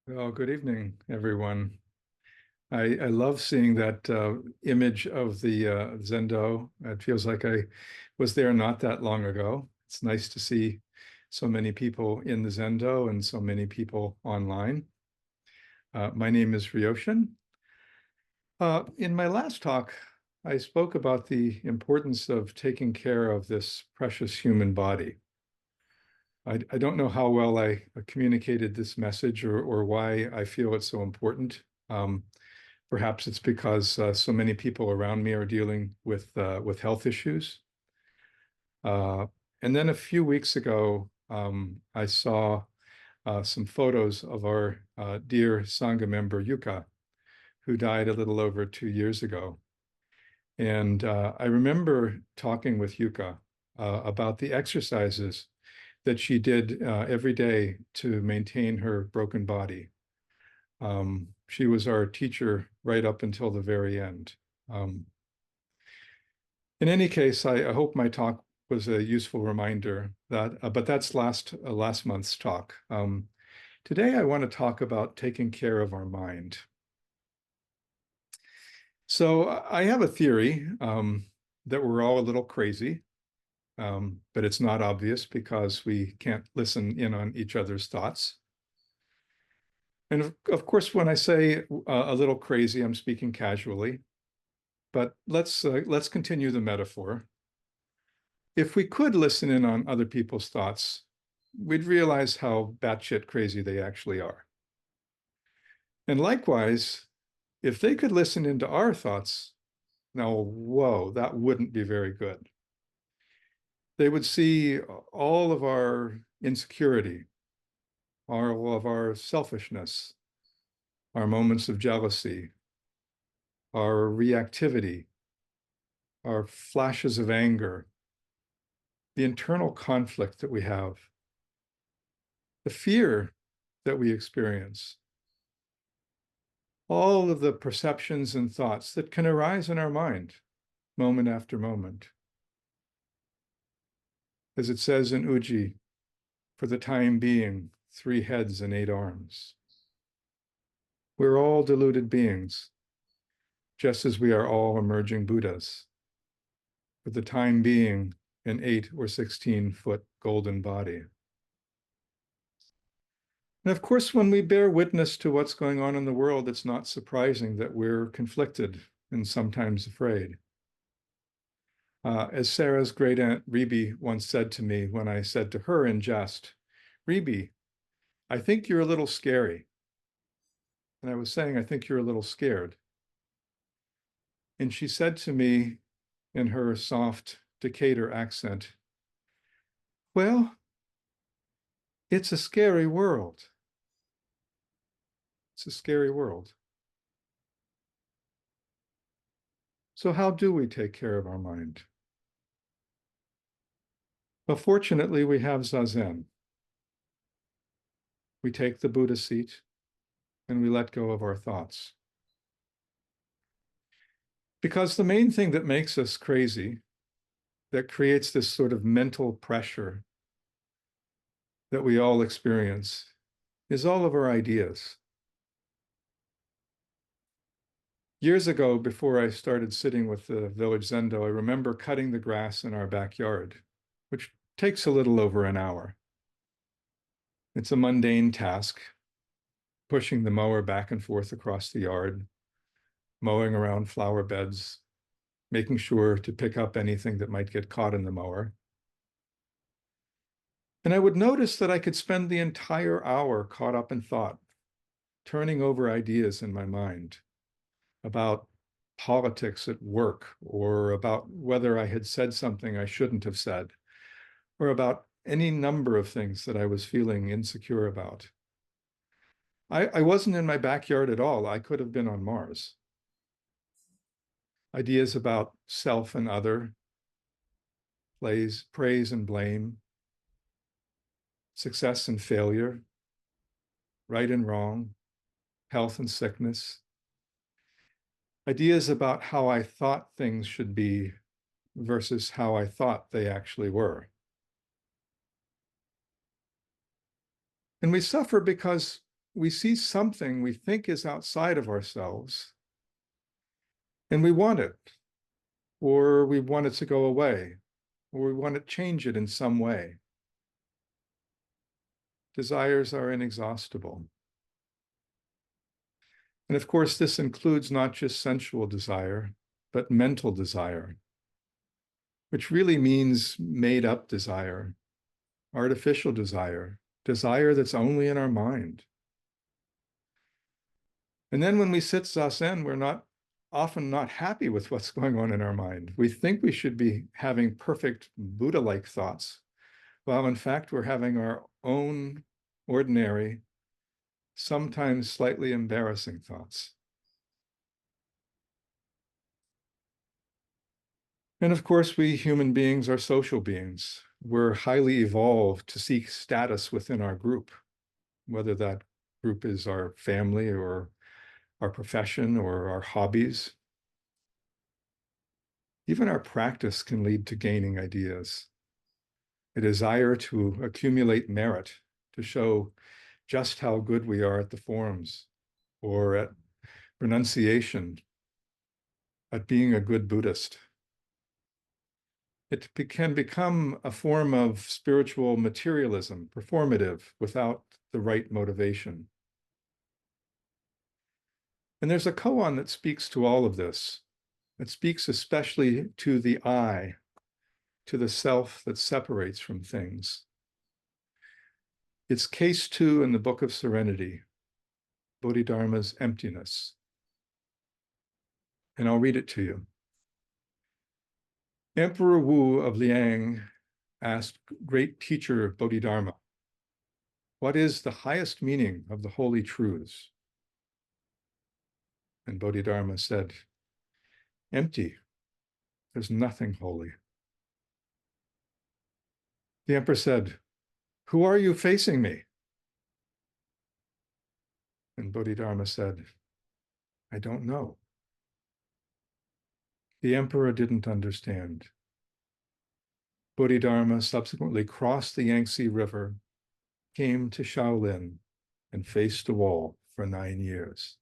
Well, good evening, everyone. I love seeing that image of the Zendo. It feels like I was there not that long ago. It's nice to see so many people in the Zendo and so many people online. My name is Ryoshin. In my last talk, I spoke about the importance of taking care of this precious human body. I don't know how well I communicated this message or why I feel it's so important. Perhaps it's because so many people around me are dealing with health issues. Uh, and then a few weeks ago, I saw some photos of our dear Sangha member Yuka, who died a little over 2 years ago. And I remember talking with Yuka about the exercises that she did every day to maintain her broken body. She was our teacher right up until the very end. Um, in any case, I hope my talk was a useful reminder that, but that's last month's talk. Today, I want to talk about taking care of our mind. So I have a theory that we're all a little crazy, but it's not obvious because we can't listen in on each other's thoughts. And of course, when I say a little crazy, I'm speaking casually. But let's continue the metaphor. If we could listen in on other people's thoughts, we'd realize how batshit crazy they actually are. And likewise, if they could listen into our thoughts, now, whoa, that wouldn't be very good. They would see all of our insecurity, all of our selfishness, our moments of jealousy, our reactivity, our flashes of anger, the internal conflict that we have, the fear that we experience, all of the perceptions and thoughts that can arise in our mind moment after moment. As it says in Uji, for the time being, 3 heads and 8 arms. We're all deluded beings, just as we are all emerging Buddhas. For the time being, an 8 or 16-foot golden body. And of course, when we bear witness to what's going on in the world, it's not surprising that we're conflicted and sometimes afraid. As Sarah's great aunt Rebe once said to me when I said to her in jest, Rebe, I think you're a little scary. And I was saying, I think you're a little scared. And she said to me in her soft Decatur accent, well, it's a scary world. It's a scary world. So how do we take care of our mind? Well, fortunately, we have zazen. We take the Buddha seat and we let go of our thoughts. Because the main thing that makes us crazy, that creates this sort of mental pressure that we all experience, is all of our ideas. Years ago, before I started sitting with the Village Zendo, I remember cutting the grass in our backyard, which takes a little over an hour. It's a mundane task, pushing the mower back and forth across the yard, mowing around flower beds, making sure to pick up anything that might get caught in the mower. And I would notice that I could spend the entire hour caught up in thought, turning over ideas in my mind about politics at work, or about whether I had said something I shouldn't have said, or about any number of things that I was feeling insecure about. I wasn't in my backyard at all. I could have been on Mars. Ideas about self and other, praise and blame, success and failure, right and wrong, health and sickness. Ideas about how I thought things should be versus how I thought they actually were. And we suffer because we see something we think is outside of ourselves, and we want it, or we want it to go away, or we want to change it in some way. Desires are inexhaustible. And of course, this includes not just sensual desire, but mental desire, which really means made up desire, artificial desire, desire that's only in our mind. And then when we sit zazen, we're often not happy with what's going on in our mind. We think we should be having perfect Buddha-like thoughts, while in fact we're having our own ordinary, sometimes slightly embarrassing thoughts. And of course, we human beings are social beings. We're highly evolved to seek status within our group, whether that group is our family or our profession or our hobbies. Even our practice can lead to gaining ideas. A desire to accumulate merit, to show just how good we are at the forms or at renunciation, at being a good Buddhist. It can become a form of spiritual materialism, performative, without the right motivation. And there's a koan that speaks to all of this. It speaks especially to the I, to the self that separates from things. It's case 2 in the Book of Serenity, Bodhidharma's emptiness. And I'll read it to you. Emperor Wu of Liang asked great teacher Bodhidharma, what is the highest meaning of the holy truths? And Bodhidharma said, empty. There's nothing holy. The emperor said, who are you facing me? And Bodhidharma said, I don't know. The emperor didn't understand. Bodhidharma subsequently crossed the Yangtze River, came to Shaolin, and faced a wall for 9 years.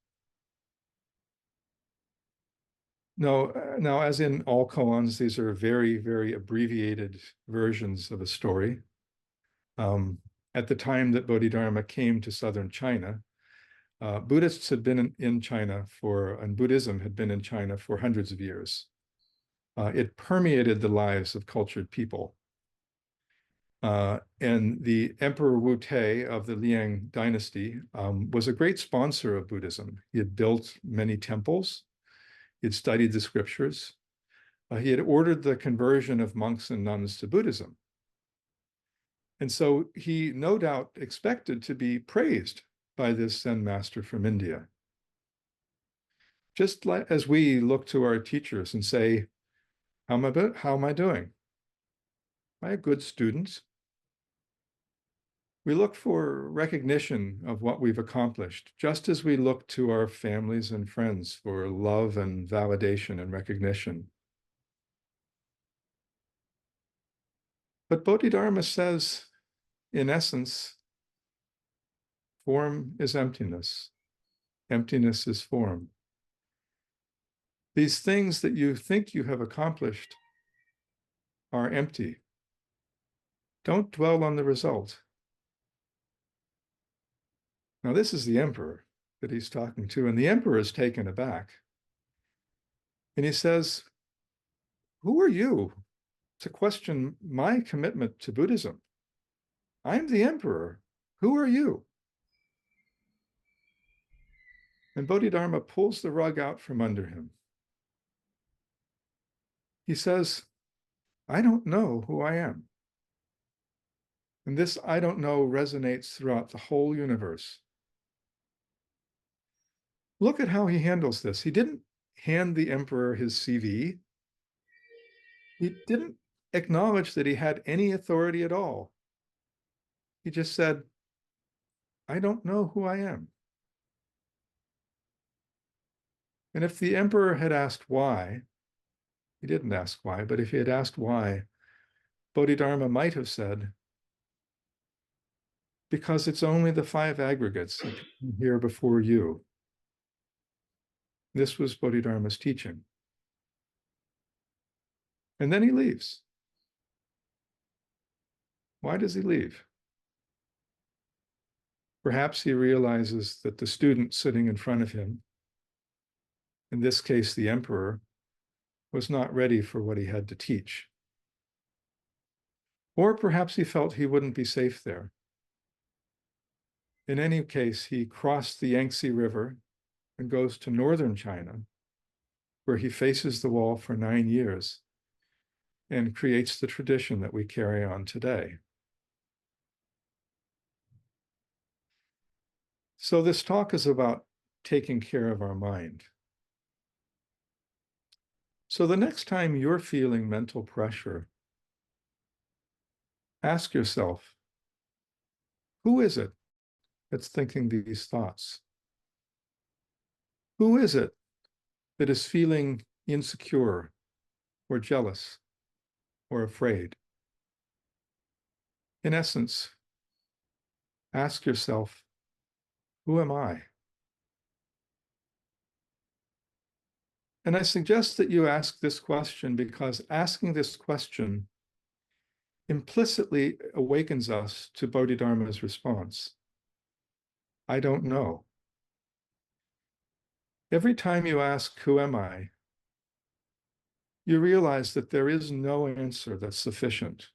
Now, as in all koans, these are very, very abbreviated versions of a story. At the time that Bodhidharma came to southern China, Buddhists had been in China and Buddhism had been in China for hundreds of years. It permeated the lives of cultured people. And the Emperor Wu Te of the Liang dynasty was a great sponsor of Buddhism. He had built many temples. He had studied the scriptures. He had ordered the conversion of monks and nuns to Buddhism. And so he no doubt expected to be praised by this Zen master from India. Just like as we look to our teachers and say, how am I doing? Am I a good student? We look for recognition of what we've accomplished, just as we look to our families and friends for love and validation and recognition. But Bodhidharma says, in essence, form is emptiness. Emptiness is form. These things that you think you have accomplished are empty. Don't dwell on the result. Now, this is the emperor that he's talking to, and the emperor is taken aback. And he says, who are you to question my commitment to Buddhism? I'm the emperor. Who are you? And Bodhidharma pulls the rug out from under him. He says, I don't know who I am. And this I don't know resonates throughout the whole universe. Look at how he handles this. He didn't hand the emperor his CV. He didn't acknowledge that he had any authority at all. He just said, I don't know who I am. And if the emperor had asked why, he didn't ask why, but if he had asked why, Bodhidharma might have said, because it's only the five aggregates here before you. This was Bodhidharma's teaching. And then he leaves. Why does he leave? Perhaps he realizes that the student sitting in front of him, in this case the emperor, was not ready for what he had to teach. Or perhaps he felt he wouldn't be safe there. In any case, he crossed the Yangtze River and goes to northern China, where he faces the wall for 9 years and creates the tradition that we carry on today. So this talk is about taking care of our mind. So the next time you're feeling mental pressure, ask yourself, who is it that's thinking these thoughts? Who is it that is feeling insecure or jealous or afraid? In essence, ask yourself, who am I? And I suggest that you ask this question because asking this question implicitly awakens us to Bodhidharma's response. I don't know. Every time you ask, who am I? You realize that there is no answer that's sufficient.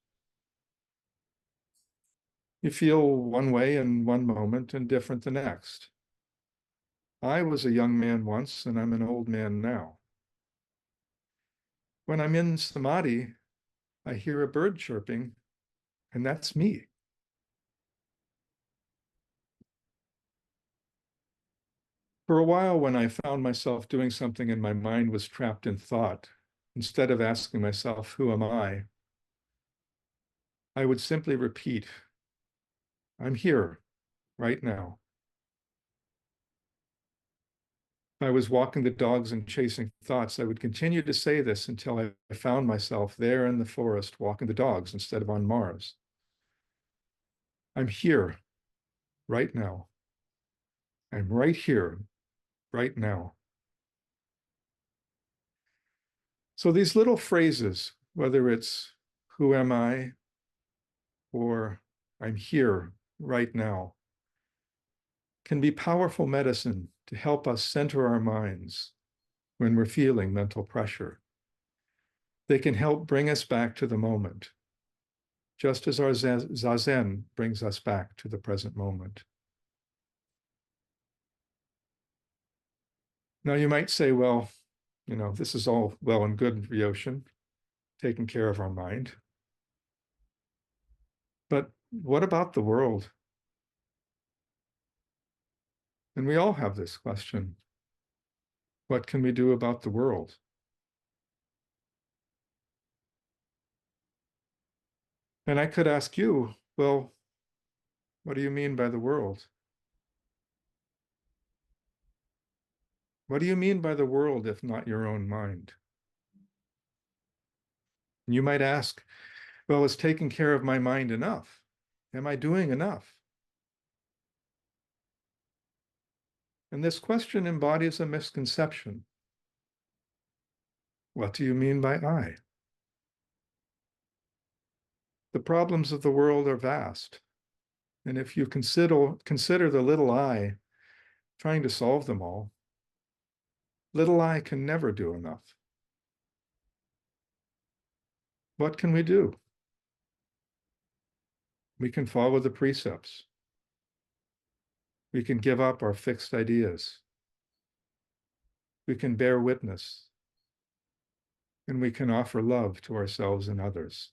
You feel one way in one moment and different the next. I was a young man once and I'm an old man now. When I'm in samadhi, I hear a bird chirping, and that's me. For a while, when I found myself doing something and my mind was trapped in thought, instead of asking myself, who am I would simply repeat, I'm here right now. If I was walking the dogs and chasing thoughts, I would continue to say this until I found myself there in the forest walking the dogs instead of on Mars. I'm here right now. I'm right here right now. So these little phrases, whether it's who am I or I'm here right now, can be powerful medicine to help us center our minds when we're feeling mental pressure. They can help bring us back to the moment, just as our zazen brings us back to the present moment. Now you might say, well, this is all well and good, Ryoshin, taking care of our mind. But what about the world? And we all have this question. What can we do about the world? And I could ask you, well, what do you mean by the world? What do you mean by the world if not your own mind? And you might ask, well, is taking care of my mind enough? Am I doing enough? And this question embodies a misconception. What do you mean by I? The problems of the world are vast. And if you consider the little I trying to solve them all, little I can never do enough. What can we do? We can follow the precepts. We can give up our fixed ideas. We can bear witness. And we can offer love to ourselves and others.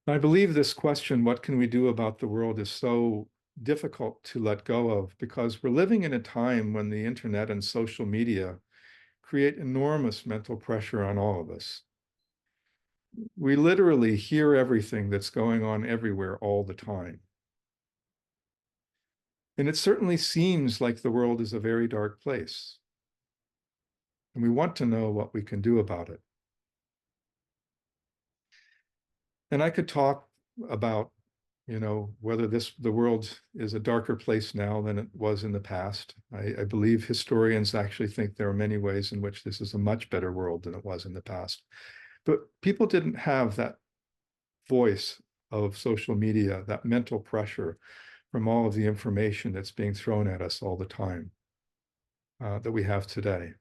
I believe this question, what can we do about the world, is so difficult to let go of because we're living in a time when the internet and social media create enormous mental pressure on all of us. We literally hear everything that's going on everywhere all the time. And it certainly seems like the world is a very dark place. And we want to know what we can do about it. And I could talk about, whether the world is a darker place now than it was in the past. I believe historians actually think there are many ways in which this is a much better world than it was in the past. But people didn't have that voice of social media, that mental pressure from all of the information that's being thrown at us all the time that we have today.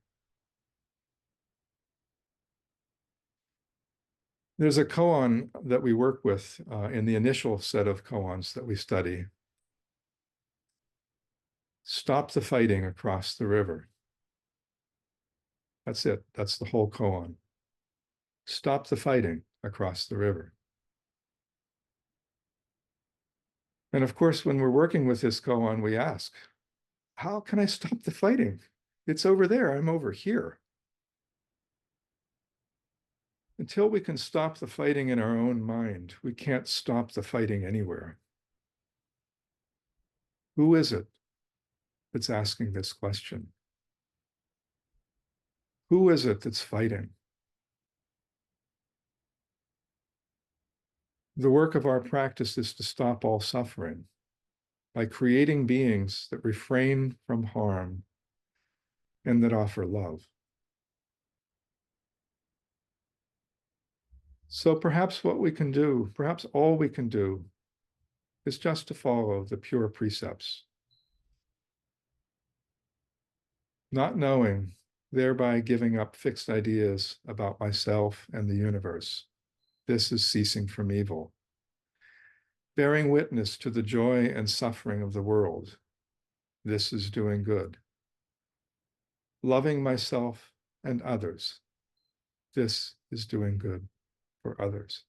There's a koan that we work with in the initial set of koans that we study. Stop the fighting across the river. That's it. That's the whole koan. Stop the fighting across the river. And of course, when we're working with this koan, we ask, how can I stop the fighting? It's over there. I'm over here. Until we can stop the fighting in our own mind, we can't stop the fighting anywhere. Who is it that's asking this question? Who is it that's fighting? The work of our practice is to stop all suffering by creating beings that refrain from harm and that offer love. So perhaps what we can do, perhaps all we can do, is just to follow the pure precepts, not knowing, thereby giving up fixed ideas about myself and the universe. This is ceasing from evil. Bearing witness to the joy and suffering of the world. This is doing good. Loving myself and others. This is doing good for others.